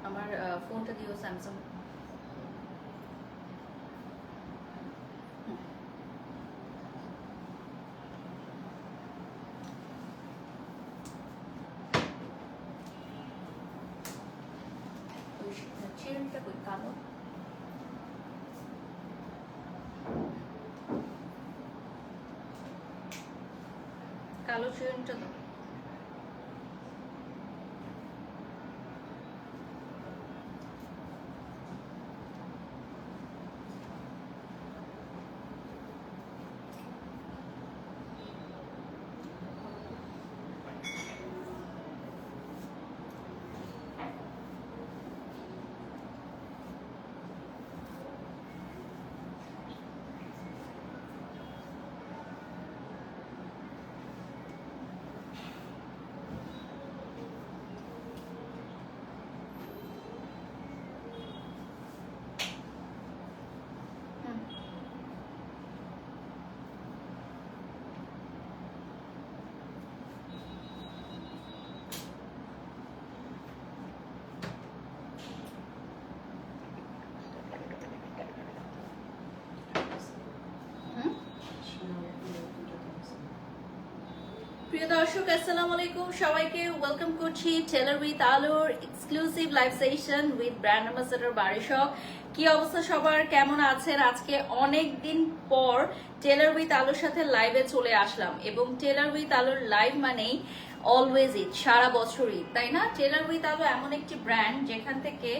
আমার ফোনটা দিও স্যামসাং। চেনটা কই কালো? কালো চেনটা দাও। প্রিয় দর্শক আসসালামু আলাইকুম, সবাইকে ওয়েলকাম করছি টেলার উইথ আলোর exclusive live session with brand ambassador বারিশক। কি অবস্থা সবার, কেমন আছেন? আজকে অনেক দিন পর টেলার উইথ আলোর সাথে লাইভে চলে আসলাম এবং টেলার উইথ আলোর লাইভ মানেই অলওয়েজ ঈদ, সারা বছরই, তাই না? টেলার উইথ আলো এমন একটি ব্র্যান্ড যেখান থেকে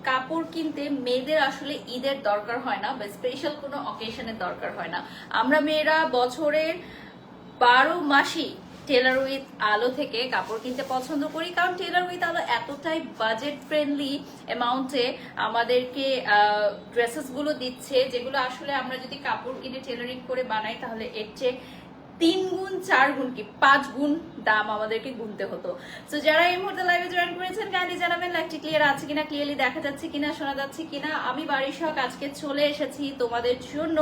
কাপড় কিনতে মেয়েদের আসলে ঈদের দরকার হয় না বা স্পেশাল কোনো অকেশনের দরকার হয় না। আমরা মেয়েরা বছরের 12 মাসই টেলার উইথ আলো থেকে কাপড় কিনতে পছন্দ করি, কারণ টেলার উইথ আলো এতটাই বাজেট ফ্রেন্ডলি অ্যামাউন্টে আমাদেরকে ড্রেসেস গুলো দিচ্ছে, যেগুলো আসলে আমরা যদি কাপড় কিনে টেলারিং করে বানাই তাহলে এর চেয়ে 3 গুণ 4 গুণ কি 5 গুণ দাম আমাদেরকে গুনতে হতো। তো যারা এই মুহূর্তে লাইভে জয়েন করেছেন কাইন্ডলি জানাবেন লাইভটি ক্লিয়ার আছে কিনা, ক্লিয়ারলি দেখা যাচ্ছে কিনা, শোনা যাচ্ছে কিনা। আমি বারিশক আজকে চলে এসেছি তোমাদের জন্য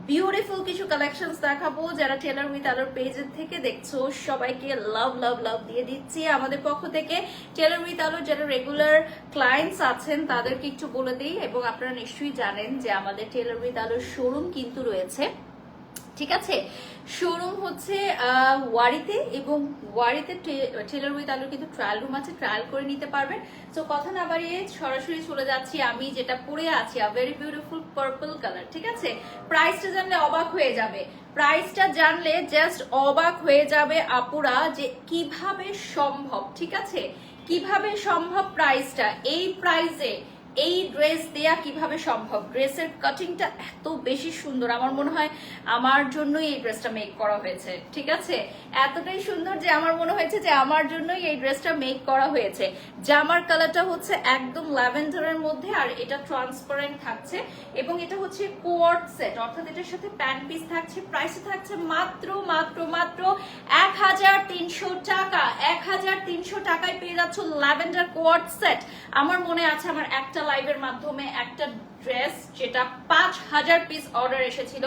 বিউটিফুল কিছু কালেকশনস দেখাবো। যারা টেলার উইথ আলোর পেজের থেকে দেখছো সবাইকে লাভ লাভ লাভ দিয়ে দিচ্ছি আমাদের পক্ষ থেকে। টেলার উইথ আলোর যারা রেগুলার ক্লায়েন্টস আছেন তাদেরকে একটু বলে দিই, এবং আপনারা নিশ্চয়ই জানেন যে আমাদের টেলার উইথ আলোর শোরুম কিন্তু রয়েছে, ঠিক আছে? শোরুম হচ্ছে ওয়ারিতে, এবং ওয়ারিতে টেলার উইথ আলোর কিন্তু ট্রায়াল রুম আছে, ট্রায়াল করে নিতে পারবেন। তো কথা না বাড়িয়ে সরাসরি চলে যাচ্ছি। আমি যেটা পরে আছি ভেরি বিউটিফুল পার্পল কালার, ঠিক আছে? প্রাইসটা জানলে অবাক হয়ে যাবে, প্রাইসটা জানলে জাস্ট অবাক হয়ে যাবে আপুরা যে কিভাবে সম্ভব, ঠিক আছে? কিভাবে সম্ভব প্রাইসটা, এই প্রাইসে এই ড্রেস দেয়া কিভাবে সম্ভব? ড্রেসের কাটিংটা এত বেশি সুন্দর, আমার মনে হয় আমার জন্যই এই ড্রেসটা মেক করা হয়েছে, ঠিক আছে? এতটাই সুন্দর যে আমার মনে হয়েছে যে আমার জন্যই এই ড্রেসটা মেক করা হয়েছে। জামার কালারটা হচ্ছে একদম ল্যাভেন্ডারের মধ্যে, আর এটা ট্রান্সপারেন্ট থাকছে, এবং এটা হচ্ছে কোয়ার্ড সেট, অর্থাৎ এটার সাথে প্যান্ট পিস থাকছে। প্রাইসে থাকছে মাত্র মাত্র মাত্র 1300 টাকা। 1300 টাকায় পেয়ে যাচ্ছ ল্যাভেন্ডার কোয়ার্ড সেট। আমার মনে আছে আমার একটা লাইভের মাধ্যমে একটা ড্রেস যেটা 5000 পিস অর্ডার এসেছিল,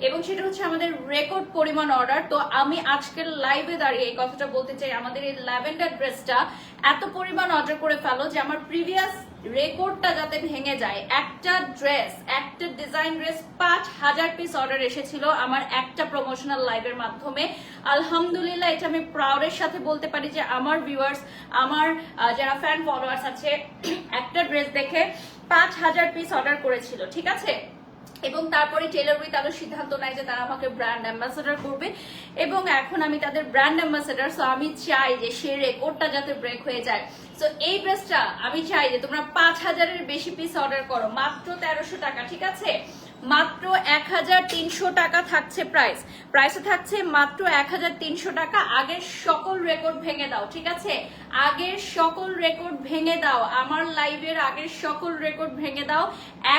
এবং সেটা হচ্ছে আমাদের রেকর্ড পরিমাণ অর্ডার। তো আমি আজকের লাইভে দাঁড়িয়ে এই কথাটা বলতে চাই, আমাদের এই ল্যাভেন্ডার ড্রেসটা এত পরিমাণ অর্ডার করে ফেলো যে আমার প্রিভিয়াস রেকর্ডটা যাতে ভেঙে যায়। একটা ড্রেস, একটা ডিজাইন ড্রেস 5000 পিস অর্ডার এসেছিল আমার একটা প্রমোশনাল লাইভের মাধ্যমে। আলহামদুলিল্লাহ, এটা আমি প্রাউডের সাথে বলতে পারি যে আমার ভিউয়ার্স, আমার যারা ফ্যান ফলোয়ার্স আছে একটা ড্রেস দেখে 5000 পিস অর্ডার করেছিল, ঠিক আছে? এবং তারপরে টেলার উইথ আলো সিদ্ধান্ত নেয় যে তারা আমাকে ব্র্যান্ড অ্যাম্বাসেডর করবে, এবং এখন আমি তাদের ব্র্যান্ড অ্যাম্বাসেডর। সো আমি চাই যে সে রেকর্ডটা যাতে ব্রেক হয়ে যায়। সো এই ড্রেসটা আমি চাই যে তোমরা 5000-এর বেশি পিস অর্ডার করো, মাত্র 1300 টাকা, ঠিক আছে? মাত্র 1300 টাকা থাকছে প্রাইস। প্রাইসে থাকছে মাত্র 1300 টাকা। আগের সকল রেকর্ড ভেঙে দাও, ঠিক আছে? আগের সকল রেকর্ড ভেঙে দাও, আমার লাইভের আগের সকল রেকর্ড ভেঙে দাও।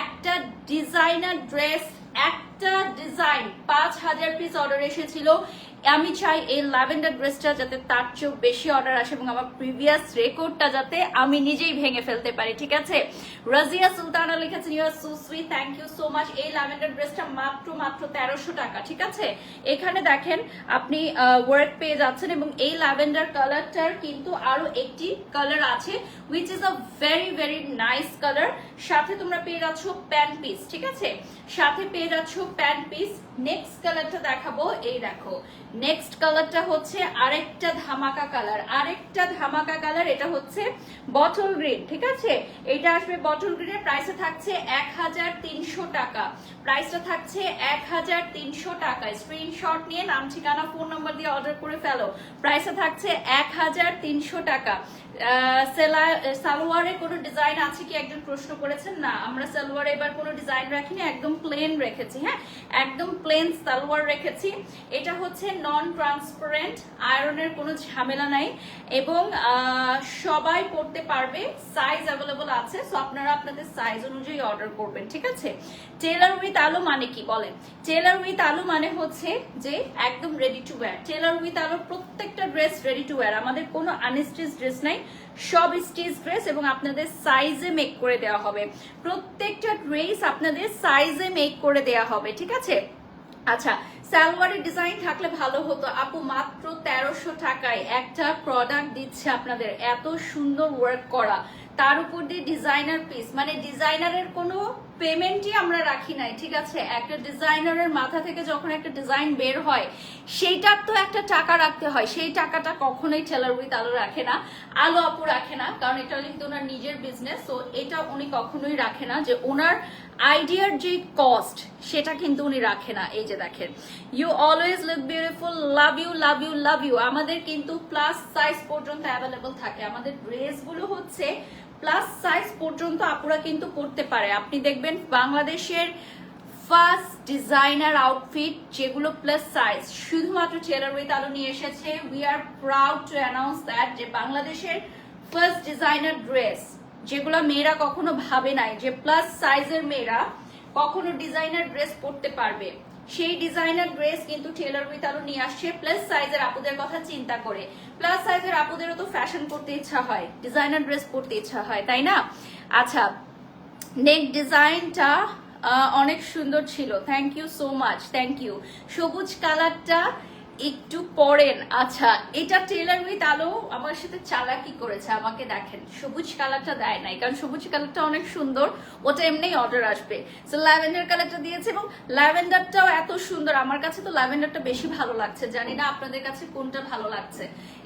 একটা ডিজাইনার ড্রেস, একটা ডিজাইন 5000 পিস অর্ডার এসেছিল। আমি চাই এই ল্যাভেন্ডার ড্রেসটা যাতে তার চেয়েও বেশি অর্ডার আসে এবং আমার প্রিভিয়াস রেকর্ডটা যাতে আমি নিজেই ভেঙে ফেলতে পারি, ঠিক আছে? রাজিয়া সুলতানা লিখেছেন, you are so sweet, thank you so much. এই ল্যাভেন্ডার ড্রেসটা মাত্র 1300 টাকা, ঠিক আছে? এখানে দেখেন আপনি ওয়ার্ক পেয়ে যাচ্ছেন এবং এই ল্যাভেন্ডার কালারটার কিন্তু আরো একটি কালার আছে which is a very very nice colour. সাথে তোমরা পেয়ে যাচ্ছ প্যান্ট পিস, ঠিক আছে? সাথে পেয়ে যাচ্ছ প্যান্ট পিস। নেক্সট কালারটা দেখাবো, এই দেখো নেক্সট কালারটা হচ্ছে আরেকটা ধামাকা কালার, এটা হচ্ছে বটল গ্রিন, ঠিক আছে? এটা আসবে বটল গ্রিনের, প্রাইসে থাকছে 1300 টাকা, প্রাইসটা থাকছে 1300 টাকা। স্ক্রিনশট নিয়ে নাম ঠিকানা ফোন নাম্বার দিয়ে অর্ডার করে ফেলো, প্রাইসটা থাকছে 1300 টাকা। সালোয়ারে কোনো ডিজাইন আছে কি একজন প্রশ্ন করেছেন, না আমরা সালোয়ারে এবার কোনো ডিজাইন রাখিনি, একদম প্লেন রেখেছি, হ্যাঁ একদম প্লেন সালোয়ার রেখেছি। এটা হচ্ছে নন ট্রান্সপারেন্ট, আয়রনের কোনো ঝামেলা নাই এবং সবাই পড়তে পারবে, সাইজ অ্যাভেলেবল আছে, সো আপনারা আপনাদের সাইজ অনুযায়ী অর্ডার করবেন, ঠিক আছে? টেলার উইথ আলু মানে কি বলেন? টেলার উইথ আলু মানে হচ্ছে যে একদম ready to wear. Tailor with আলুর প্রত্যেকটা ড্রেস রেডি টু ওয়্যার, আমাদের কোনো আনস্টিচ ড্রেস নাই, সব স্টিচ ড্রেস এবং আপনাদের সাইজে মেক করে দেওয়া হবে, প্রত্যেকটা ড্রেস আপনাদের সাইজে মেক করে দেওয়া হবে, ঠিক আছে? আচ্ছা, সালোয়ারের ডিজাইন থাকলে ভালো হতো আপু, মাত্র 1300 টাকায় একটা প্রোডাক্ট দিচ্ছে আপনাদের, এত সুন্দর ওয়ার্ক করা, তার উপর দিয়ে ডিজাইনার পিস, মানে ডিজাইনারের কোনো পেমেন্টই আমরা রাখি নাই, ঠিক আছে? একটা ডিজাইনারের মাথা থেকে যখন একটা ডিজাইন বের হয় সেইটার তো একটা টাকা রাখতে হয়, সেই টাকাটা কখনোই টেলার উইথ আলু রাখে না, আলু আপু রাখে না, কারণ এটা কিন্তু ওনার নিজের বিজনেস, তো এটা উনি কখনোই রাখে না যে ওনার আইডিয়ার যে কস্ট সেটা কিন্তু উনি রাখে না। এই যে দেখেন, you always look beautiful, love you love you love you. আমাদের কিন্তু প্লাস সাইজ পর্যন্ত অ্যাভেলেবল থাকে, আমাদের ড্রেসগুলো হচ্ছে প্লাস সাইজ পর্যন্ত আপুরা কিন্তু পড়তে পারে। আপনি দেখবেন বাংলাদেশের ফার্স্ট ডিজাইনার আউটফিট যেগুলো প্লাস সাইজ শুধুমাত্র টেলার উইথ আলু নিয়ে এসেছে। We are proud to announce that যে বাংলাদেশের ফার্স্ট ডিজাইনার ড্রেস যেগুলো মেয়েরা কখনো ভাবে নাই যে প্লাস সাইজের মেয়েরা কখনো ডিজাইনার ড্রেস পরতে পারবে, সেই ডিজাইনার ড্রেস কিন্তু টেলার উইথ আলু নিয়ে আসছে প্লাস সাইজের আপুদের কথা চিন্তা করে। প্লাস সাইজের আপুদেরও তো ফ্যাশন করতে ইচ্ছা হয়, ডিজাইনার ড্রেস পরতে ইচ্ছা হয়, তাই না? আচ্ছা, নেক ডিজাইনটা অনেক সুন্দর ছিল, thank you so much, thank you. সবুজ কালারটা একটু পরেন। আচ্ছা, এটা টেলার উইথ আলো আমার সাথে চালাকি করেছে, আমাকে দেখেন সবুজ কালারটা দেয় নাই, কারণ সবুজ কালারটা অনেক সুন্দর, ওটা এমনিই অর্ডার আসবে। সো ল্যাভেন্ডার কালারটা দিয়েছে এবং ল্যাভেন্ডারটাও এত সুন্দর, আমার কাছে তো ল্যাভেন্ডারটা বেশি ভালো লাগছে, জানি না আপনাদের কাছে কোনটা ভালো লাগছে।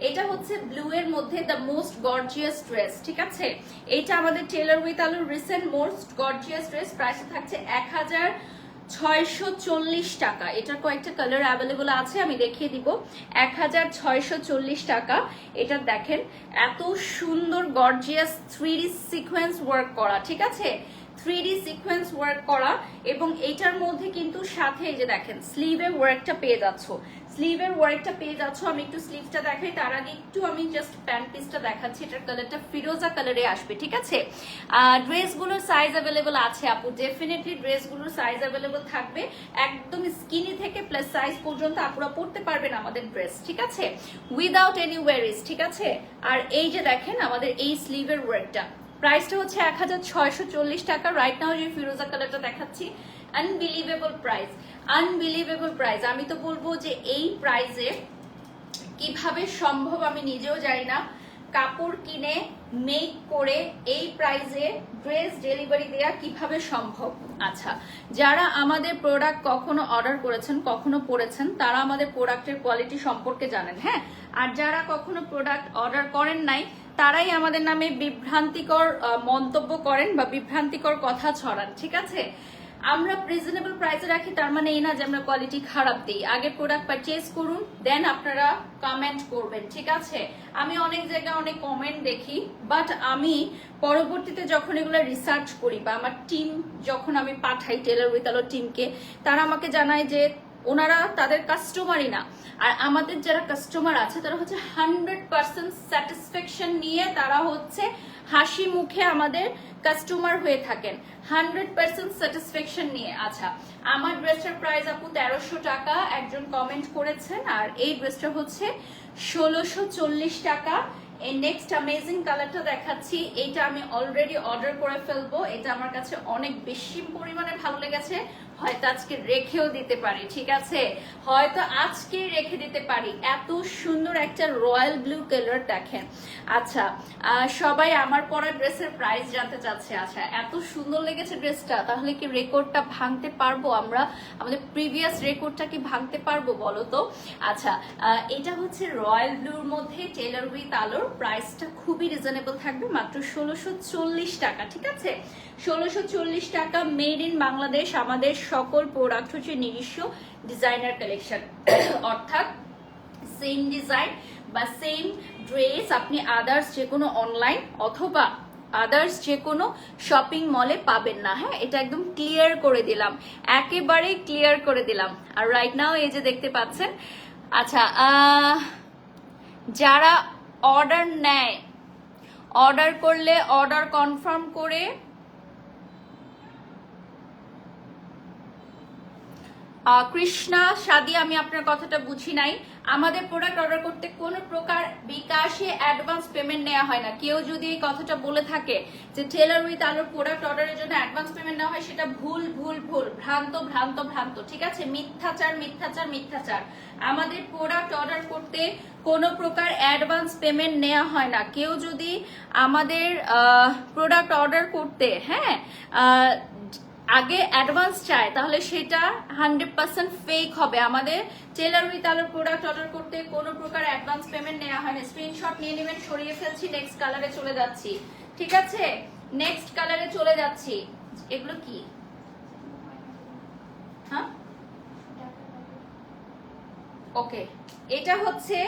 এটা হচ্ছে ব্লু এর মধ্যে দ্য মোস্ট গর্জিয়াস ড্রেস, ঠিক আছে? এটা আমাদের টেলার উইথ আলোর recent most gorgeous dress, price থাকছে 1640 টাকা। এটার কয়েকটা কালার অ্যাভেলেবল আছে, আমি দেখিয়ে দিব। 1640 টাকা। এটা দেখেন এত সুন্দর গর্জিয়াস 3D সিকোয়েন্স ওয়ার্ক করা, ঠিক আছে? 3D সিকোয়েন্স ওয়ার্ক করা এবং এটার মধ্যে কিন্তু সাথে এই যে দেখেন স্লিভের ওয়ার্কটা পেয়ে যাচ্ছ, স্লিভের ওয়ার্কটা পেয়ে যাচ্ছ। আমি একটু স্লিভটা দেখাই, তার আগে একটু আমি জাস্ট প্যান্ট পিসটা দেখাচ্ছি। এটার কালারটা ফিরোজা কালারে আসবে, ঠিক আছে? ড্রেসগুলোর সাইজ অ্যাভেলেবল আছে আপু, ডেফিনেটলি ড্রেসগুলোর সাইজ অ্যাভেলেবল থাকবে, একদম স্কিনি থেকে প্লাস সাইজ পর্যন্ত আপুরা পড়তে পারবেন আমাদের ড্রেস, ঠিক আছে? উইদাউট এনি ওয়ারিজ, ঠিক আছে? আর এই যে দেখেন আমাদের এই স্লিভের ওয়ার্কটা, প্রাইসটা হচ্ছে 1640 টাকা। রাইট নাও যে ফিরোজা কালারটা দেখাচ্ছি, আনবিলিভেবল প্রাইস, আনবিলিভেবল প্রাইস। আমি তো বলবো যে এই প্রাইসে কিভাবে সম্ভব আমি নিজেও জানি না, কাপড় কিনে মেক করে এই প্রাইসে ড্রেস ডেলিভারি দেয়া কিভাবে সম্ভব। আচ্ছা, যারা আমাদের প্রোডাক্ট কখনো অর্ডার করেছেন, কখনো পরেছেন, তারা আমাদের প্রোডাক্টের কোয়ালিটি সম্পর্কে জানেন, হ্যাঁ? আর যারা কখনো প্রোডাক্ট অর্ডার করেন নাই তারাই আমাদের নামে বিভ্রান্তিকর মন্তব্য করেন বা বিভ্রান্তিকর কথা ছড়ান, ঠিক আছে? আমরা রিজনেবল প্রাইসে রাখি, তার মানে এই না যে আমরা কোয়ালিটি খারাপ দিই। আগে প্রোডাক্ট পারচেজ করুন, দেন আপনারা কমেন্ট করবেন, ঠিক আছে? আমি অনেক জায়গায় অনেক কমেন্ট দেখি, বাট আমি পরবর্তীতে যখন এগুলো রিসার্চ করি বা আমার টিম যখন আমি পাঠাই টেলার উইথ আলো টিমকে, তারা আমাকে জানায় যে ওনারা তাদের কাস্টমারই না, আর আমাদের যারা কাস্টমার আছে তারা হচ্ছে 100% স্যাটিসফ্যাকশন নিয়ে তারা হচ্ছে হাসি মুখে আমাদের কাস্টমার হয়ে থাকেন, 100% স্যাটিসফ্যাকশন নিয়ে। আচ্ছা, আমার ড্রেসটার প্রাইস আপু 1300 টাকা একজন কমেন্ট করেছেন, আর এই ড্রেসটা হচ্ছে 1640 টাকা। এই নেক্সট অ্যামেজিং কালারটা দেখাচ্ছি, এইটা আমি অলরেডি অর্ডার করে ফেলবো। এটা আমার কাছে অনেক বেশি পরিমাণে ভালো লেগেছে, হয়তো আজকে রেখেও দিতে পারি, ঠিক আছে, হয়তো আজকে রেখে দিতে পারি। এত সুন্দর একটা রয়্যাল ব্লু কালার দেখেন। আচ্ছা, সবাই আমার পরা ড্রেসের প্রাইস জানতে চাচ্ছে। আচ্ছা, এত সুন্দর লেগেছে ড্রেসটা, তাহলে কি রেকর্ডটা ভাঙতে পারবো আমরা? আমাদের প্রিভিয়াস রেকর্ডটা কি ভাঙতে পারবো বলো তো? আচ্ছা, এটা হচ্ছে রয়্যাল ব্লুর মধ্যে টেলার উইথ আলোর, প্রাইসটা খুবই রিজনেবল থাকবে, মাত্র 1640 টাকা, ঠিক আছে, 1640 টাকা। Made in Bangladesh. আমাদের সকল প্রোডাক্ট হচ্ছে নিজস্ব ডিজাইনার কালেকশন, অর্থাৎ সেম ডিজাইন বা সেম ড্রেস আপনি আদার্স যে কোনো অনলাইন অথবা আদার্স যে কোনো শপিং মলে পাবেন না। হ্যাঁ, এটা একদম ক্লিয়ার করে দিলাম, একেবারে ক্লিয়ার করে দিলাম। আর রাইট নাও এই যে দেখতে পাচ্ছেন। আচ্ছা, যারা অর্ডার নেয়, অর্ডার করলে অর্ডার কনফার্ম করে কৃষ্ণা সাদি, আমি আপনার কথাটা বুঝি নাই। আমাদের প্রোডাক্ট অর্ডার করতে কোনো প্রকার বিকাশে অ্যাডভান্স পেমেন্ট নেওয়া হয় না। কেউ যদি এই কথাটা বলে থাকে যে টেলার উইথ আলোর প্রোডাক্ট অর্ডারের জন্য অ্যাডভান্স পেমেন্ট নেওয়া হয়, সেটা ভুল ভুল ভুল, ভ্রান্ত ভ্রান্ত ভ্রান্ত, ঠিক আছে, মিথ্যাচার মিথ্যাচার মিথ্যাচার। আমাদের প্রোডাক্ট অর্ডার করতে কোনো প্রকার অ্যাডভান্স পেমেন্ট নেওয়া হয় না। কেউ যদি আমাদের প্রোডাক্ট অর্ডার করতে হ্যাঁ আগে অ্যাডভান্স চায়, তাহলে সেটা 100% ফেক হবে। আমাদের টেলার উইথ আলোর প্রোডাক্ট অর্ডার করতে কোনো প্রকার অ্যাডভান্স পেমেন্ট নেওয়া হয় না। স্ক্রিনশট নিয়ে নেবেন, সরিয়ে ফেলছি, নেক্সট কালারে চলে যাচ্ছি, ঠিক আছে, নেক্সট কালারে চলে যাচ্ছি। এগুলো কি? হ্যাঁ, ওকে, এটা হচ্ছে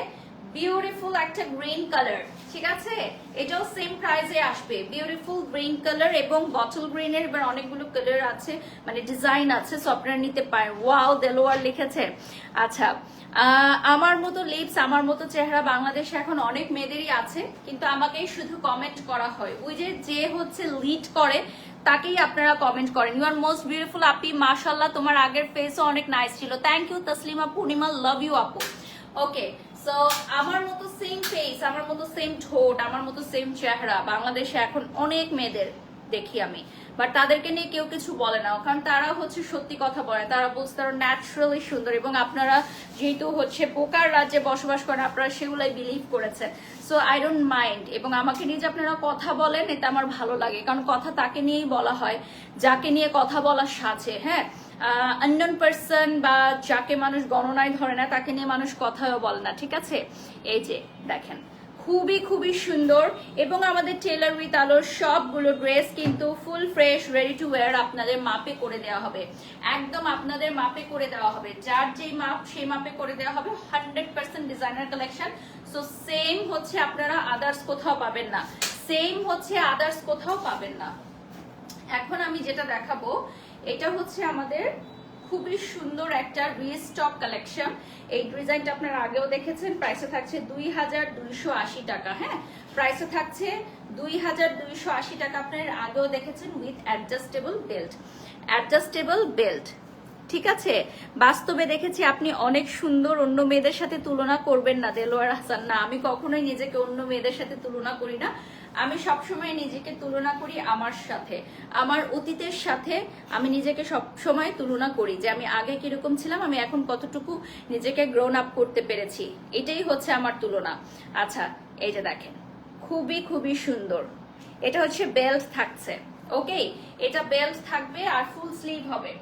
বিউটিফুল একটা গ্রিন কালার, ঠিক আছে, এটাও সেম প্রাইসে আসবে। বিউটিফুল গ্রিন কালার এবং বটল গ্রিনের এবার অনেকগুলো কালার আছে, মানে ডিজাইন আছে, সো আপনারা নিতে পারেন। ওয়াও, দেলোয়ার লিখেছে। আচ্ছা, আমার মতো লিপস, আমার মতো চেহারা বাংলাদেশে এখন অনেক মেয়েদেরই আছে, কিন্তু আমাকেই শুধু কমেন্ট করা হয়। ওই যে হচ্ছে লিড করে তাকেই আপনারা কমেন্ট করেন। ইউ আর মোস্ট বিউটিফুল আপি, মাশাল্লাহ, তোমার আগের ফেসও অনেক নাইস ছিল। Thank you Taslima Purnima, love you আপু। ওকে, সো আমার মতো সেম ফেস, আমার মতো সেম ঠোঁট, আমার মতো সেম চেহারা বাংলাদেশে এখন অনেক মেয়েদের দেখি আমি, বাট তাদেরকে নিয়ে কেউ কিছু বলে না, কারণ তারা হচ্ছে সত্যি কথা বলে, তারা বলছে তারা ন্যাচারালি সুন্দর। এবং আপনারা যেহেতু হচ্ছে বোকার রাজ্যে বসবাস করেন, আপনারা সেগুলাই বিলিভ করেছেন, সো আই ডোন্ট মাইন্ড। এবং আমাকে নিয়ে যে আপনারা কথা বলেন, এটা আমার ভালো লাগে, কারণ কথা তাকে নিয়েই বলা হয় যাকে নিয়ে কথা বলার সাথে। হ্যাঁ, আননোন পারসন বা যাকে মানুষ গণনায় ধরে না, তাকে নিয়ে মানুষ কথাও বলে না, ঠিক আছে। এই যে দেখেন, খুবই খুবই সুন্দর। এবং আমাদের টেলার উইথ আলোর সবগুলো ড্রেস কিন্তু full fresh ready to wire, আপনাদের মাপে করে দেওয়া হবে, একদম আপনাদের মাপে করে দেওয়া হবে, যার যেই মাপ সেই মাপে করে দেওয়া হবে। 100% ডিজাইনার কালেকশন, সো সেম হচ্ছে আপনারা আদার্স কোথাও পাবেন না, সেম হচ্ছে আদার্স কোথাও পাবেন না। এখন আমি যেটা দেখাবো, এটা হচ্ছে আমাদের খুবই সুন্দর একটা রিস্টক কালেকশন। এই ডিজাইনটা আপনারা আগেও দেখেছেন, প্রাইসে থাকছে 2280 টাকা। হ্যাঁ, প্রাইসে থাকছে 2280 টাকা, আপনারা আগেও দেখেছেন, with adjustable belt. Adjustable belt, ঠিক আছে। বাস্তবে দেখেছি আপনি অনেক সুন্দর, অন্য মেয়েদের সাথে তুলনা করবেন না দেলোয়ার হাসান। না, আমি কখনোই নিজেকে অন্য মেয়েদের সাথে তুলনা করি না, আমি সবসময় নিজেকে তুলনা করি আমার সাথে, আমার অতীতের সাথে। আমি নিজেকে সবসময় তুলনা করি যে আমি আগে কিরকম ছিলাম, আমি এখন কতটুকু নিজেকে গ্রোন আপ করতে পেরেছি, এটাই হচ্ছে আমার তুলনা। আচ্ছা, এই যে দেখেন, খুবই খুবই সুন্দর। এটা হচ্ছে বেল্ট থাকছে, ওকে, এটা বেল্ট থাকবে আর ফুল স্লিভ হবে।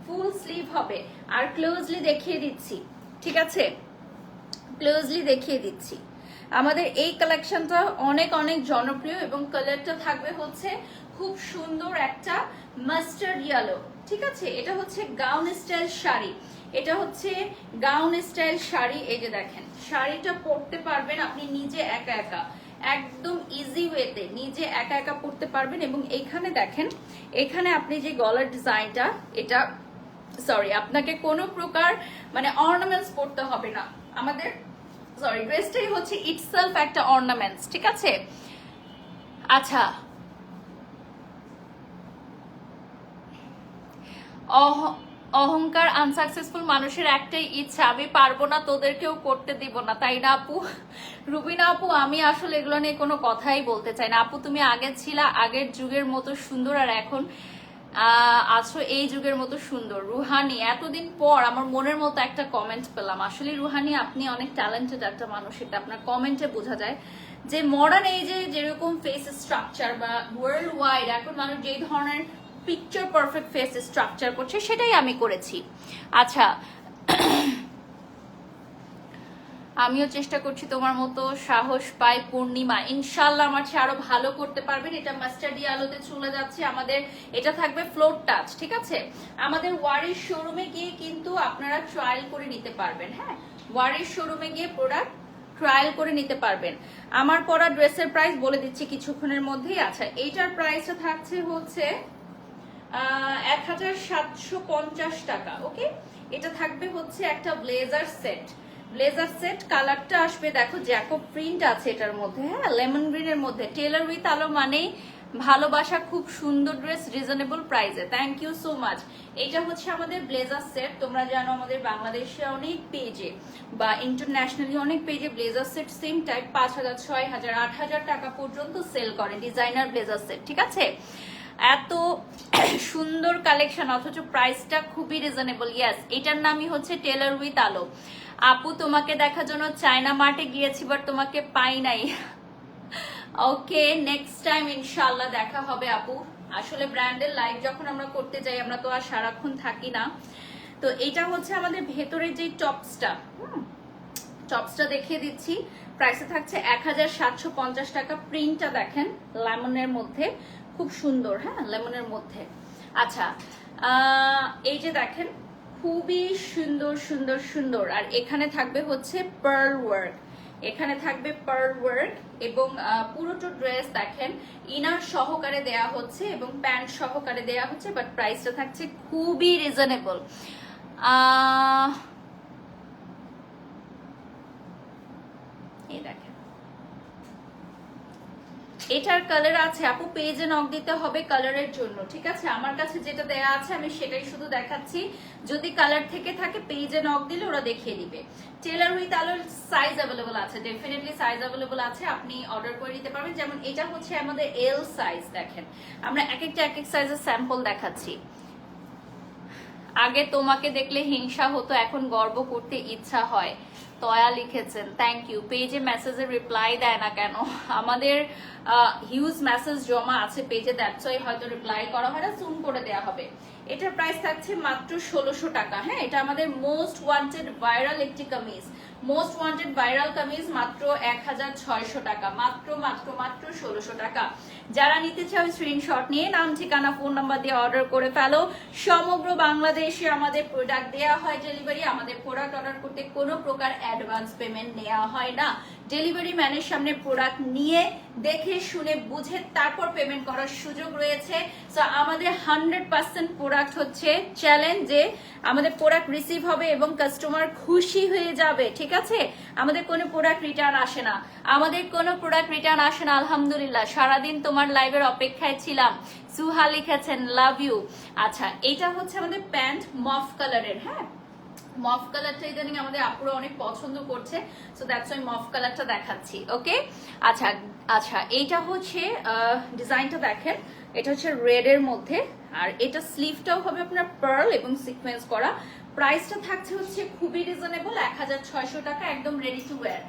ফুল স্লিভ হবে। আর ক্লোজলি দেখিয়ে দিচ্ছি, ঠিক আছে, ক্লোজলি দেখিয়ে দিচ্ছি। আমাদের এই কালেকশনটা অনেক অনেক জনপ্রিয় এবং কালারটা থাকবে হচ্ছে খুব সুন্দর একটা মাস্টার্ড ইয়েলো, ঠিক আছে। এটা হচ্ছে গাউন স্টাইল শাড়ি, এটা হচ্ছে গাউন স্টাইল শাড়ি। এই যে দেখেন, শাড়িটা পরতে পারবেন আপনি নিজে একা একা, একদম ইজি ওয়েতে নিজে একা একা পরতে পারবেন। এবং এইখানে দেখেন, এখানে আপনি যে গলার ডিজাইনটা, এটা সরি, আপনাকে কোনো প্রকার মানে অর্নামেন্টস পড়তে হবে না। আমাদের সরি ড্রেসটাই হচ্ছে ইটসেলফ একটা অর্নামেন্টস, ঠিক আছে? আচ্ছা, অহংকার আনসাকসেসফুল মানুষের একটাই ইচ্ছা, আমি পারবো না, তোদেরকেও করতে দিব না, তাই না আপু? রুবিনা আপু, আমি আসলে এগুলো নিয়ে কোনো কথাই বলতে চাই না আপু। তুমি আগে ছিলা আগের যুগের মতো সুন্দর, আর এখন আছো এই যুগের মতো সুন্দর। রুহানি, এতদিন পর আমার মনের মতো একটা কমেন্ট পেলাম। আসলে রুহানি, আপনি অনেক ট্যালেন্টেড একটা মানুষ, এটা আপনার কমেন্টে বোঝা যায়। যে মডার্ন এজে যেরকম ফেস স্ট্রাকচার বা ওয়ার্ল্ড ওয়াইড এখন মানুষ যেই ধরনের পিকচার পারফেক্ট ফেস স্ট্রাকচার করছে সেটাই আমি করেছি। আচ্ছা, আমিও চেষ্টা করছি তোমার মতো, সাহস পাই। পূর্ণিমা, ইনশাল্লাহ আমার চেয়ে আরো ভালো করতে পারবেন। এটা মাস্টার্ডি আলোতে চলে যাচ্ছে আমাদের, এটা থাকবে ফ্লোর টাচ, ঠিক আছে? আমাদের ওয়ারির শোরুমে গিয়ে কিন্তু আপনারা ট্রায়াল করে নিতে পারবেন। হ্যাঁ, ওয়ারির শোরুমে গিয়ে প্রোডাক্ট ট্রায়াল করে নিতে পারবেন। আমার পরা ড্রেসের প্রাইস বলে দিচ্ছি কিছুক্ষণের মধ্যেই। আচ্ছা, এইটার প্রাইসটা থাকছে হচ্ছে 1750 টাকা। ওকে, এটা থাকবে হচ্ছে একটা ব্লেজার সেট। ব্লেজার সেট কালারটা আসবে, দেখো জ্যাকব প্রিন্ট আছে এটার মধ্যে, হ্যাঁ, লেমন গ্রিনের মধ্যে। টেলার উইথ আলো মানেই ভালোবাসা, খুব সুন্দর ড্রেস, রিজনেবল প্রাইসে। Thank you so much. এটা হচ্ছে আমাদের ব্লেজার সেট। তোমরা জানো আমাদের বাংলাদেশে অনেক পেজে বা ইন্টারন্যাশনালি অনেক পেজে ব্লেজার সেট সেম টাইপ 5000, 6000, 8000 টাকা পর্যন্ত সেল করে ডিজাইনার ব্লেজার সেট, ঠিক আছে? এত সুন্দর কালেকশন অথচ প্রাইসটা খুবই রিজনেবল। ইয়াস, এটার নামই হচ্ছে টেলার উইথ আলো। আপু, তোমাকে দেখার জন্য চায়না মার্টে গিয়েছি, বাট তোমাকে পাই নাই। ওকে, নেক্সট টাইম ইনশাআল্লাহ দেখা হবে আপু। আসলে ব্র্যান্ডের লাইভ যখন আমরা করতে যাই, আমরা তো আর সারাক্ষণ থাকি না। তো এটা হচ্ছে আমাদের ভেতরের যে টপসটা, টপসটা দেখিয়ে দিচ্ছি। প্রাইসে থাকছে 1750 টাকা। প্রিন্টটা দেখেন লেমনের মধ্যে, খুব সুন্দর, হ্যাঁ, লেমনের মধ্যে। আচ্ছা, এই যে দেখেন খুবই সুন্দর সুন্দর সুন্দর। আর এখানে থাকবে হচ্ছে পার্ল ওয়ার্ক, এখানে থাকবে পার্ল ওয়ার্ক এবং পুরোটো ড্রেস দেখেন ইনার সহকারে দেয়া হচ্ছে এবং প্যান্ট সহকারে দেয়া হচ্ছে, বাট প্রাইসটা থাকছে খুবই রিজনেবল। এই দেখেন এটার কালার আছে আপু, পেজে নক দিতে হবে কালারের জন্য, ঠিক আছে? আমার কাছে যেটা দেয়া আছে আমি সেটাই শুধু দেখাচ্ছি। যদি কালার থেকে থাকে পেজে নক দিলে ওরা দেখিয়ে দিবে। টেলার উইথ আলোর সাইজ অ্যাভেলেবল আছে, ডেফিনেটলি সাইজ অ্যাভেলেবল আছে, আপনি অর্ডার করে নিতে পারবেন। যেমন এটা হচ্ছে আমাদের এল সাইজ, দেখেন আমরা এক একটা এক এক সাইজের স্যাম্পল দেখাচ্ছি। আগে তোমাকে দেখলে হিংসা হতো, এখন গর্ব করতে ইচ্ছা হয়। তয়া লিখেছেন, থ্যাংক ইউ। পেজে মেসেজের রিপ্লাই দেয় না কেন? আমাদের হিউজ মেসেজ জমা আছে পেজে, দ্যাটস ওয়াই হয়তো রিপ্লাই করা হয় না, সুন করে দেওয়া হবে। এটার প্রাইস থাকছে মাত্র 1600 টাকা। হ্যাঁ, এটা আমাদের মোস্ট ওয়ান্টেড ভাইরাল একটি kameez, most wanted viral kameez, মাত্র 1600 টাকা, মাত্র মাত্র মাত্র 1600 টাকা। যারা নিতে চাও স্ক্রিনশট নিয়ে নাম, ঠিকানা, ফোন নাম্বার দিয়ে অর্ডার করে ফেলো। সমগ্র বাংলাদেশে আমাদের প্রোডাক্ট দেওয়া হয় ডেলিভারি। আমাদের প্রোডাক্ট অর্ডার করতে কোনো প্রকার অ্যাডভান্স পেমেন্ট নেওয়া হয় না। ডেলিভারি ম্যানের সামনে প্রোডাক্ট নিয়ে দেখে শুনে বুঝে তারপর পেমেন্ট করার সুযোগ রয়েছে। সো আমাদের 100% প্রোডাক্ট হচ্ছে চ্যালেঞ্জ যে আমাদের প্রোডাক্ট রিসিভ হবে এবং কাস্টমার খুশি হয়ে যাবে, ঠিক আছে? আমাদের কোনো প্রোডাক্ট রিটার্ন আসে না, আমাদের কোনো প্রোডাক্ট রিটার্ন আসে না। আলহামদুলিল্লাহ, সারাদিন তোমার লাইভের অপেক্ষায় ছিলাম। সুহা লিখেছেন, লাভ ইউ। আচ্ছা, এটা হচ্ছে আমাদের প্যান্ট মফ কালারের। হ্যাঁ, মফ কালারটা ইদানিং আমাদের আপুরা অনেক পছন্দ করছে, সো দ্যাটস ওয়াই মফ কালারটা দেখাচ্ছি। ওকে, আচ্ছা আচ্ছা, এইটা হচ্ছে ডিজাইনটা দেখেন, এটা হচ্ছে রেড এর মধ্যে, আর এটা স্লিভটাও হবে আপনার পার্ল এবং সিকোয়েন্স করা। প্রাইসটা থাকছে হচ্ছে খুবই রিজনেবল, 1600 টাকা, একদম রেডি টু ওয়্যার,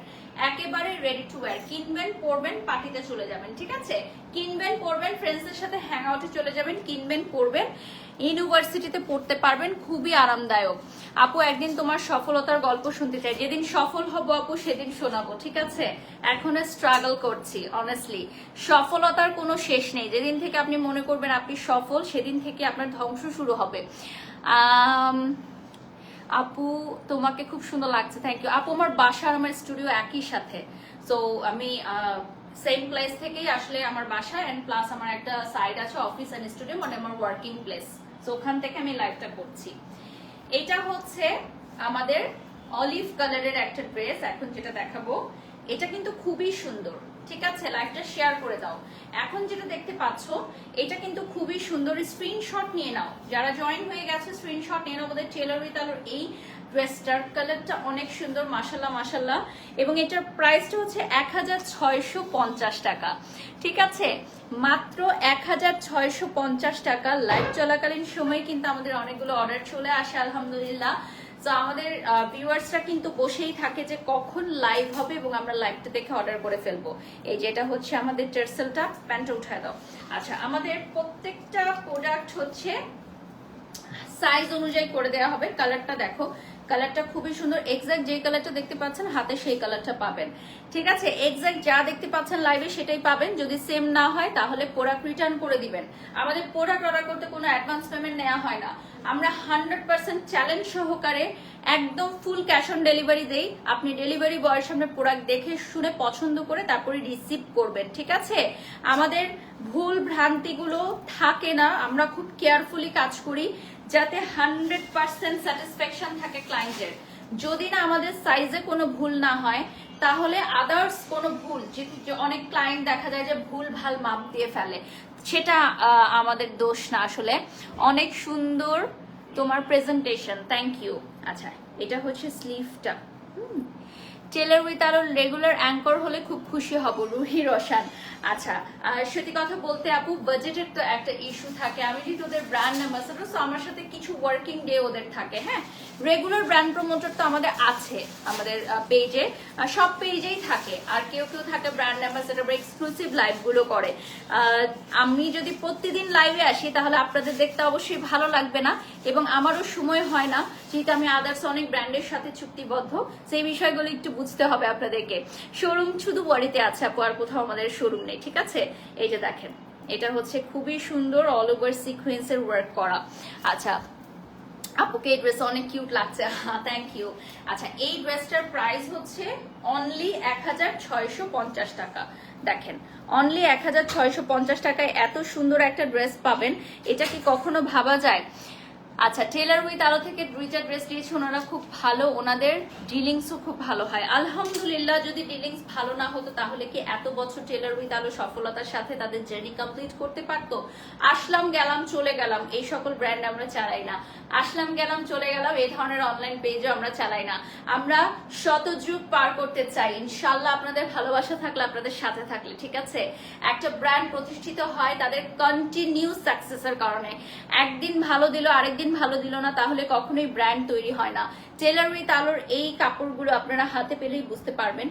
একেবারে রেডি টু ওয়্যার। কিনবেন, পরবেন, পার্টিতে চলে যাবেন, ঠিক আছে? কিনবেন, পরবেন, ফ্রেন্ডসদের সাথে হ্যাং আউটে চলে যাবেন, কিনবেন, পরবেন, ইউনিভার্সিটিতে পড়তে পারবেন, খুবই আরামদায়ক। আপু, একদিন তোমার সফলতার গল্প শুনতে চাই। যেদিন সফল হব আপু সেদিন শোনাবো, ঠিক আছে? এখনো স্ট্রাগল করছি, অনেস্টলি। সফলতার কোনো শেষ নেই। যেদিন থেকে আপনি মনে করবেন আপনি সফল, সেদিন থেকে আপনার ধ্বংস শুরু হবে। আপু, তোমাকে খুব সুন্দর লাগছে, থ্যাংক ইউ আপু। আমার বাসা আর আমার স্টুডিও একই সাথে, সো আমি সেম প্লেস থেকেই আসলে আমার বাসা, এন্ড প্লাস আমার একটা সাইড আছে অফিস এন্ড স্টুডিও, মানে আমার ওয়ার্কিং প্লেস, সো ওখান থেকে আমি লাইভটা করছি। এটা হচ্ছে আমাদের অলিভ কালারের একটা ড্রেস, এখন যেটা দেখাবো এটা কিন্তু খুবই সুন্দর, ঠিক আছে? লাইভটা শেয়ার করে দাও। এখন যেটা দেখতে পাচ্ছ এটা কিন্তু খুবই সুন্দর, স্ক্রিনশট নিয়ে নাও, যারা জয়েন হয়ে গেছে স্ক্রিনশট নিয়ে নাও। আমাদের টেলর উইথ আলোর এই ড্রেসটার কালারটা অনেক সুন্দর, মাশাল্লাহ মাশাল্লাহ, এবং এটার প্রাইসটা হচ্ছে 1650 টাকা, ঠিক আছে? মাত্র 1650 টাকা। লাইভ চলাকালীন সময় কিন্তু আমাদের অনেকগুলো অর্ডার চলে আসে আলহামদুলিল্লাহ। তো আমাদের ভিউয়ার্সরা কিন্তু বসেই থাকে যে কখন লাইভ হবে এবং আমরা লাইভটা দেখে অর্ডার করে ফেলবো। এই যে এটা হচ্ছে আমাদের টার্সেলটা, প্যান্টটা উঠায় দাও। আচ্ছা, আমাদের প্রত্যেকটা প্রোডাক্ট হচ্ছে সাইজ অনুযায়ী করে দেওয়া হবে। কালারটা দেখো, কালারটা খুবই সুন্দর, এক্সাক্ট যে কালারটা দেখতে পাচ্ছেন হাতে সেই কালারটা পাবেন, ঠিক আছে? এক্সাক্ট যা দেখতে পাচ্ছেন লাইভে সেটাই পাবেন। যদি সেম না হয় তাহলে প্রোডাক্ট রিটার্ন করে দিবেন। আমাদের প্রোডাক্ট অর্ডার করতে কোনো অ্যাডভান্স পেমেন্ট নেওয়া হয় না, আমরা 100% চ্যালেঞ্জ সহকারে একদম ফুল ক্যাশ অন ডেলিভারি দেই। আপনি ডেলিভারি বয়ের সামনে প্রোডাক্ট দেখে শুনে পছন্দ করে তারপরে রিসিভ করবেন, ঠিক আছে? আমাদের ভুল ভ্রান্তিগুলো থাকে না, আমরা খুব কেয়ারফুলি কাজ করি যাতে 100% স্যাটিসফ্যাকশন থাকে ক্লায়েন্টের। যদি না আমাদের সাইজে কোনো ভুল না হয় তাহলে আদার্স কোনো ভুল, যে অনেক ক্লায়েন্ট দেখা যায় যে ভুল ভাল মাপ দিয়ে ফেলে, সেটা আমাদের দোষ না আসলে। অনেক সুন্দর তোমার প্রেজেন্টেশন, থ্যাংক ইউ। আচ্ছা, এটা হচ্ছে স্লিভটা। টেলর উইথ আলোর রেগুলার অ্যাঙ্কর হলে খুব খুশি হব, রুহি রোশন। আচ্ছা, সত্যি কথা বলতে আপু বাজেটের তো একটা ইস্যু থাকে। আমি যেহেতু ওদের ব্র্যান্ড অ্যাম্বাসেডর, সো আমার সাথে কিছু ওয়ার্কিং ডে ওদের থাকে। হ্যাঁ, রেগুলার ব্র্যান্ড প্রমোটার তো আমাদের আছে আমাদের পেজে, সব পেজেই থাকে। আর কেউ কেউ থাকে ব্র্যান্ড অ্যাম্বাসেডর বা এক্সক্লুসিভ লাইভগুলো করে। আমি যদি প্রতিদিন লাইভে আসি তাহলে আপনাদের দেখতে অবশ্যই ভালো লাগবে না, এবং আমারও সময় হয় না, যেহেতু আমি আদার্স অনেক ব্র্যান্ডের সাথে চুক্তিবদ্ধ। সেই বিষয়গুলো একটু বুঝতে হবে আপনাদেরকে। শোরুম শুধু বডিতে আছে আপু, আর কোথাও আমাদের শোরুম নেই, ঠিক আছে? এই যে দেখেন, এটা হচ্ছে খুবই সুন্দর অল ওভার সিকোয়েন্সের ওয়ার্ক করা। আচ্ছা আপুকে এই ড্রেস অনেক কিউট লাগছে, হ্যাঁ থ্যাংক ইউ। আচ্ছা, এই ড্রেসটার প্রাইস হচ্ছে অনলি 1650 টাকা। দেখেন, অনলি 1650 টাকায় এত সুন্দর একটা ড্রেস পাবেন, এটা কি কখনো ভাবা যায়? আচ্ছা, টেলর উইথ আলো থেকে দুইটা ড্রেস দিয়েছে, ওনারা খুব ভালো, ওনাদের ডিলিংসও খুব ভালো হয় আলহামদুলিল্লাহ। যদি ডিলিংস ভালো না হতো তাহলে কি এত বছর টেলর উইথ আলো সফলতার সাথে তাদের জার্নি কমপ্লিট করতে পারতো? আসলাম গেলাম চলে গেলাম এই সকল ব্র্যান্ড আমরা চালাই না, আসলাম গেলাম চলে গেলাম এই ধরনের অনলাইন পেজও আমরা চালাই না। আমরা শতযুগ পার করতে চাই ইনশাল্লাহ, আপনাদের ভালোবাসা থাকলে, আপনাদের সাথে থাকলে, ঠিক আছে? একটা ব্র্যান্ড প্রতিষ্ঠিত হয় তাদের কন্টিনিউ সাকসেসের কারণে। একদিন ভালো দিল আরেকদিন ভালো দিল না, তাহলে কখনোই ব্র্যান্ড তৈরি হয় না। টেলর উইথ আলোর এই কাপড়গুলো আপনারা হাতে পেলেই বুঝতে পারবেন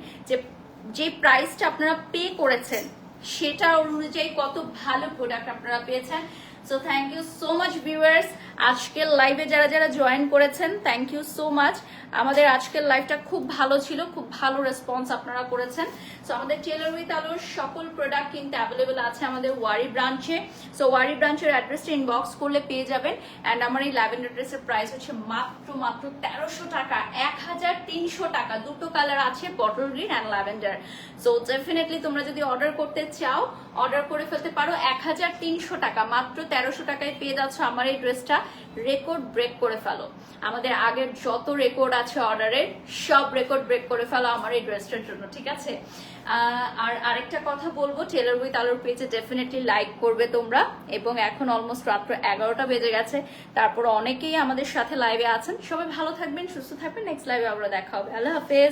যে প্রাইসটা আপনারা পে করেছেন সেটা অনুযায়ী কত ভালো প্রোডাক্ট আপনারা পেয়েছেন। So thank you so much viewers, আজকের লাইভে যারা যারা জয়েন করেছেন থ্যাংক ইউ সো মাচ। আমাদের আজকের লাইভটা খুব ভালো ছিল, খুব ভালো রেসপন্স আপনারা করেছেন। সো আমাদের টেলর উইথ আলোর সকল প্রোডাক্ট কিন্তু অ্যাভেলেবেল আছে আমাদের ওয়ারি ব্রাঞ্চে। সো ওয়ারি ব্রাঞ্চের অ্যাড্রেসটা ইনবক্স করলে পেয়ে যাবেন। অ্যান্ড আমার এই ল্যাভেন্ডার ড্রেসের প্রাইস হচ্ছে মাত্র 1300 টাকা, 1300 টাকা। দুটো কালার আছে, bottle green and lavender. So definitely তোমরা যদি অর্ডার করতে চাও অর্ডার করে ফেলতে পারো। 1300 টাকা, মাত্র 1300 টাকায় পেয়ে যাচ্ছ আমার এই ড্রেসটা। রেকর্ড ব্রেক করে ফেলো, আমাদের আগের যত রেকর্ড আছে অর্ডারের সব রেকর্ড ব্রেক করে ফেলো আমার এই ড্রেসটার জন্য, ঠিক আছে? আর আরেকটা কথা বলবো, টেলর উইথ আলোর পেজে ডেফিনেটলি লাইক করবে তোমরা। এবং এখন অলমোস্ট রাত্র 11টা বেজে গেছে, তারপর অনেকেই আমাদের সাথে লাইভে আছেন। সবাই ভালো থাকবেন, সুস্থ থাকবেন। নেক্সট লাইভে আমরা দেখা হবে। আল্লাহ হাফেজ।